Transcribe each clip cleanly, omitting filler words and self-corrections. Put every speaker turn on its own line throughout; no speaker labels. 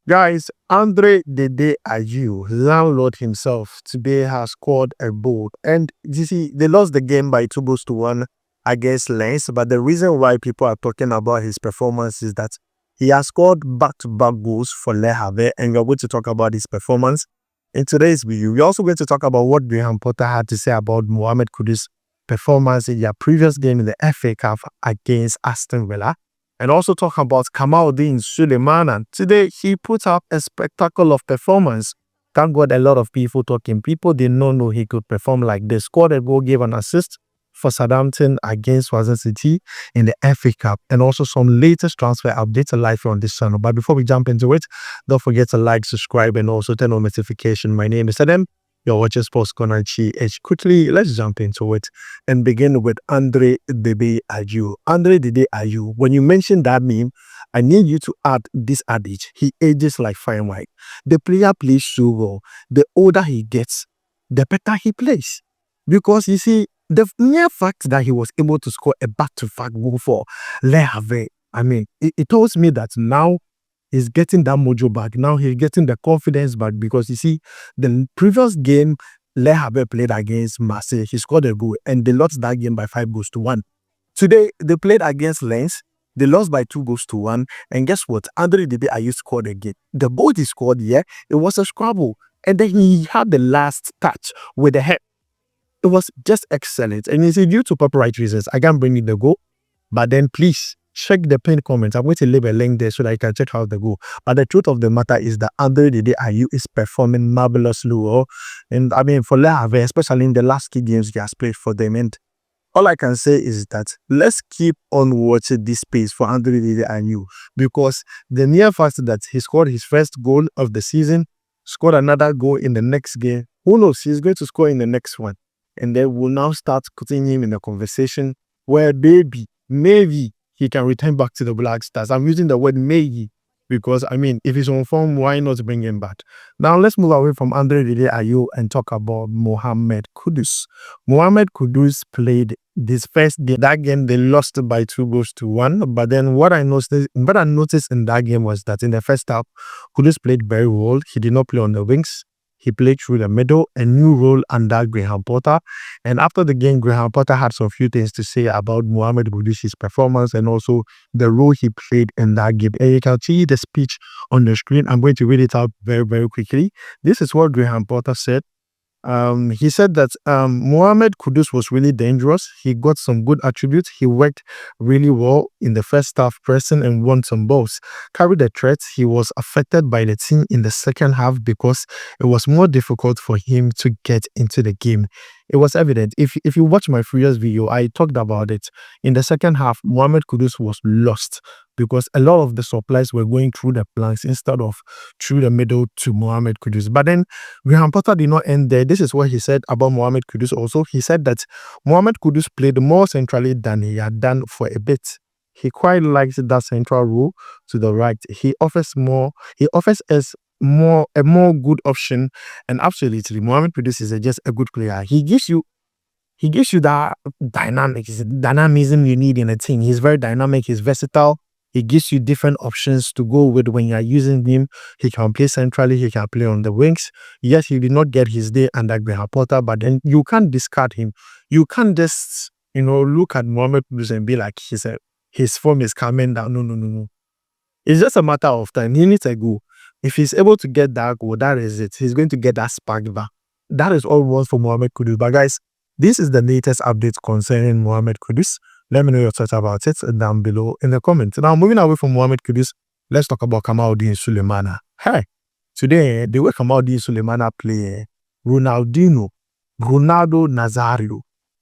Guys, André Ayew, landlord himself, today has scored a goal. And you see, they lost the game by 2 goals to 1 against Lens. But the reason why people are talking about his performance is that he has scored back-to-back goals for Le Havre. And we're going to talk about his performance in today's video. We're also going to talk about what Graham Potter had to say about Mohammed Kudus' performance in their previous game in the FA Cup against Aston Villa. And also talk about Kamaldeen, Sulemana. Today, he put up a spectacle of performance. Thank God a lot of people talking. People did not know he could perform like this. Scored a goal, gave an assist for Southampton against Swansea in the FA Cup. And also some latest transfer updates live on this channel. But before we jump into it, don't forget to like, subscribe, and also turn on notification. My name is Adam. You're watching SportsCornerGH. Quickly, let's jump into it and begin with André Ayew. André Ayew, when you mention that name, I need you to add this adage. He ages like fine wine. The player plays so well. The older he gets, the better he plays. Because you see, the mere fact that he was able to score a back-to-back goal for Le Havre, it tells me that now he's getting that mojo back. Now he's getting the confidence back because you see, the previous game Le Havre played against Marseille, he scored a goal and they lost that game by 5 goals to 1. Today, they played against Lens. They lost by 2 goals to 1. And guess what? André Ayew scored again. The goal he scored, it was a scrabble. And then he had the last touch with the head. It was just excellent. And you see, due to copyright reasons, I can't bring in the goal. But then please, check the pinned comments. I'm going to leave a link there so that you can check out the goal. But the truth of the matter is that André Ayew is performing marvelously well. And for Le Havre, especially in the last key games he has played for them. And all I can say is that let's keep on watching this space for André Ayew, because the mere fact that he scored his first goal of the season, scored another goal in the next game, who knows, he's going to score in the next one. And then we'll now start putting him in a conversation where maybe he can return back to the Black Stars. I'm using the word maybe because, if he's on form, why not bring him back? Now, let's move away from André Ayew and talk about Mohammed Kudus. Mohammed Kudus played this first game. That game, they lost by 2 goals to 1. But then what I noticed in that game was that in the first half, Kudus played very well. He did not play on the wings. He played through the middle, a new role under Graham Potter. And after the game, Graham Potter had some few things to say about Mohammed Kudus' performance and also the role he played in that game. And you can see the speech on the screen. I'm going to read it out very, very quickly. This is what Graham Potter said. He said that Mohammed Kudus was really dangerous. He got some good attributes. He worked really well in the first half, pressing and won some balls. Carried the threats. He was affected by the team in the second half because it was more difficult for him to get into the game. It was evident. If you watch my previous video, I talked about it. In the second half, Mohammed Kudus was lost because a lot of the supplies were going through the flanks instead of through the middle to Mohammed Kudus. But then Graham Potter did not end there. This is what he said about Mohammed Kudus also. He said that Mohammed Kudus played more centrally than he had done for a bit. He quite likes that central role to the right. He offers us a more good option, and absolutely Mohammed Kudus is just a good player. He gives you that dynamism you need in a team. He's very dynamic, he's versatile. He gives you different options to go with when you're using him. He can play centrally, he can play on the wings. Yes, he did not get his day under Graham Potter, but then you can't discard him. You can't just look at Mohammed Kudus and be like, his form is coming down. No. It's just a matter of time. He needs a goal. If he's able to get that goal, that is it. He's going to get that spark back. That is all we want for Mohammed Kudus. But guys, this is the latest update concerning Mohammed Kudus. Let me know your thoughts about it down below in the comments. Now, moving away from Mohammed Kudus, let's talk about Kamaldeen Sulemana. Hey, today, the way Kamaldeen Sulemana play, Ronaldo Nazario.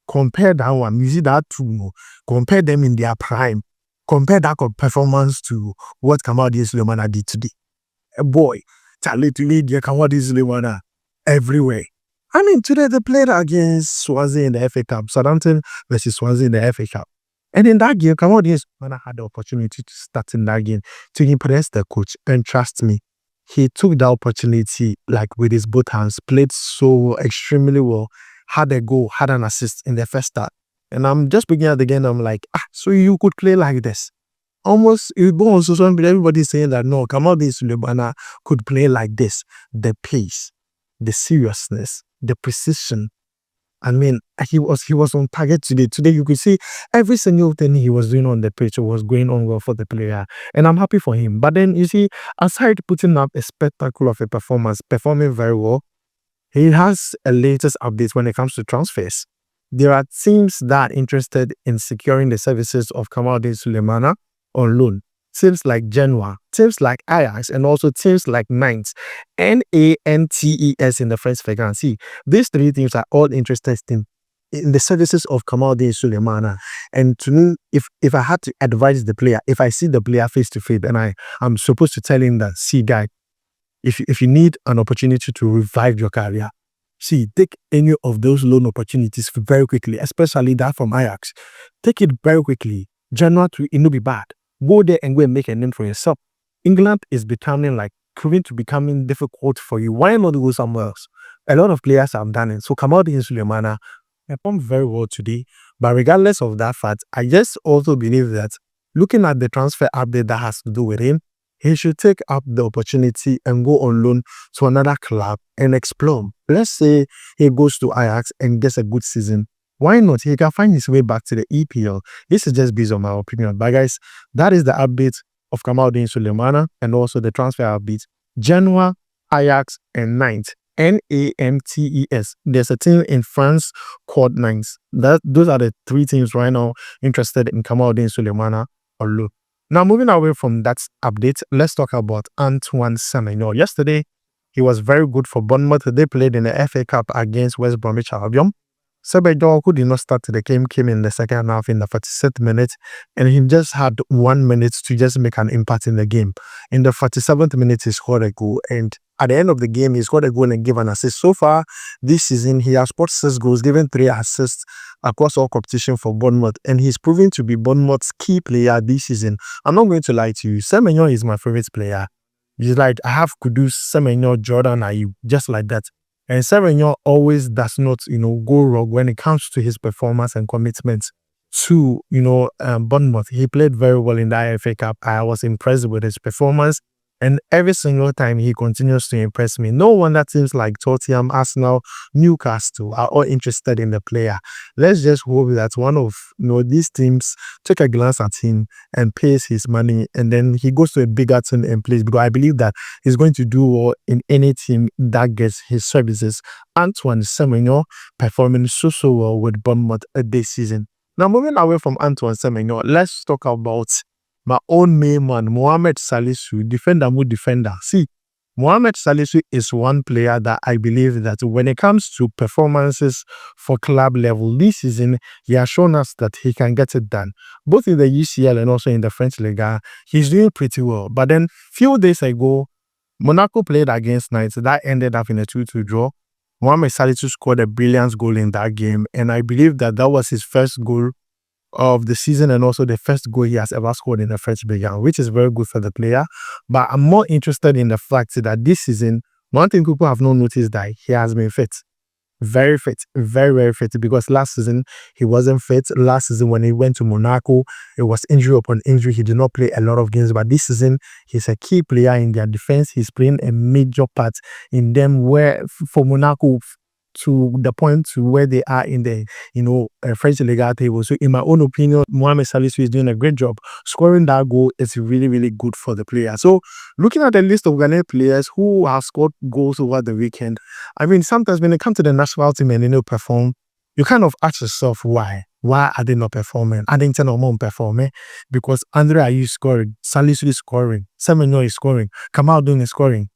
Compare that one. You see that two. Compare them in their prime. Compare that performance to what Kamaldeen Sulemana did today. Boy, talent to lead Kamaldeen Sulemana everywhere. Today they played against Swansea in the FA Cup. Southampton versus Swansea in the FA Cup. And in that game, Kamaldeen Sulemana had the opportunity to start in that game to impress the coach. And trust me, he took the opportunity with his both hands, played so extremely well, had a goal, had an assist in the first start. And I'm just beginning at the game, I'm like, so you could play like this. almost it go on social media, everybody's saying that no, Kamaldeen Sulemana could play like this. The pace, the seriousness, the precision. I mean, he was on target today. Today, you could see every single thing he was doing on the pitch was going on well for the player, and I'm happy for him. But then you see, aside putting up a spectacle of a performance, performing very well, he has a latest update when it comes to transfers. There are teams that are interested in securing the services of Kamaldeen Sulemana on loan. Teams like Genoa, teams like Ajax, and also teams like Nantes, Nantes in the French frequency. These three teams are all interested in the services of Kamaldeen Sulemana. And to me, if I had to advise the player, if I see the player face to face, and I'm supposed to tell him that, see, guy, if you need an opportunity to revive your career, see, take any of those loan opportunities very quickly, especially that from Ajax. Take it very quickly. January to it no be bad. Go there and go and make a name for yourself. England is becoming difficult for you. Why not go somewhere else? A lot of players have done it. So Kamaldeen Sulemana performed very well today. But regardless of that fact, I just also believe that looking at the transfer update that has to do with him, he should take up the opportunity and go on loan to another club and explore. Let's say he goes to Ajax and gets a good season. Why not? He can find his way back to the EPL. This is just based on my opinion. But guys, that is the update of Kamaldeen Sulemana and also the transfer update. Genoa, Ajax, and Nantes. Nantes. There's a team in France called Nantes. Those are the three teams right now interested in Kamaldeen Sulemana or loan. Now, moving away from that update, let's talk about Antoine Semenyo. Yesterday, he was very good for Bournemouth. They played in the FA Cup against West Bromwich Albion. Semenyo, who did not start the game, came in the second half in the 46th minute, and he just had 1 minute to just make an impact in the game. In the 47th minute, he scored a goal, and at the end of the game, he scored a goal and gave an assist. So far this season, he has scored 6 goals, given 3 assists across all competition for Bournemouth, and he's proven to be Bournemouth's key player this season. I'm not going to lie to you, Semenyo is my favorite player. He's like, I have Kudus, Semenyo, Jordan, Ayew, just like that. And Semenyo always does not, go wrong when it comes to his performance and commitment to, Bournemouth. He played very well in the IFA Cup. I was impressed with his performance. And every single time he continues to impress me. No wonder teams like Tottenham, Arsenal, Newcastle are all interested in the player. Let's just hope that one of these teams take a glance at him and pays his money, and then he goes to a bigger team and plays, because I believe that he's going to do well in any team that gets his services. Antoine Semenyo performing so well with Bournemouth this season. Now, moving away from Antoine Semenyo, let's talk about my own main man, Mohammed Salisu, defender. See, Mohammed Salisu is one player that I believe that when it comes to performances for club level this season, he has shown us that he can get it done. Both in the UCL and also in the French Liga, he's doing pretty well. But then, few days ago, Monaco played against Nantes. That ended up in a 2-2 draw. Mohammed Salisu scored a brilliant goal in that game, and I believe that was his first goal of the season and also the first goal he has ever scored in the French Liga, which is very good for the player. But I'm more interested in the fact that this season, one thing people have not noticed, that he has been fit. Very fit, very, very fit, because last season he wasn't fit. Last season when he went to Monaco, it was injury upon injury. He did not play a lot of games, but this season he's a key player in their defense. He's playing a major part in them, where for Monaco, to the point to where they are in the French Liga table. So in my own opinion, Mohammed Salisu is doing a great job. Scoring that goal is really, really good for the player. So looking at the list of Ghanaian players who have scored goals over the weekend, I mean, sometimes when they come to the national team and they don't perform, you kind of ask yourself why. Why are they not performing? Are they not performing? Because André Ayew scoring, Salisu is scoring, Semenyo is scoring, Kamaldeen is scoring.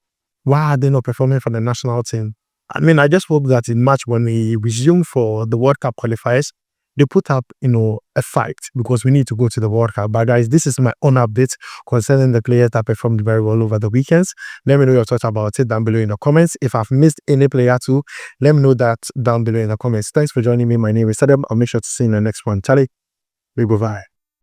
Why are they not performing for the national team? I mean, I just hope that in March, when we resume for the World Cup qualifiers, they put up, a fight, because we need to go to the World Cup. But guys, this is my own update concerning the players that performed very well over the weekends. Let me know your thoughts about it down below in the comments. If I've missed any player too, let me know that down below in the comments. Thanks for joining me. My name is Adam. I'll make sure to see you in the next one. Charlie, we go bye.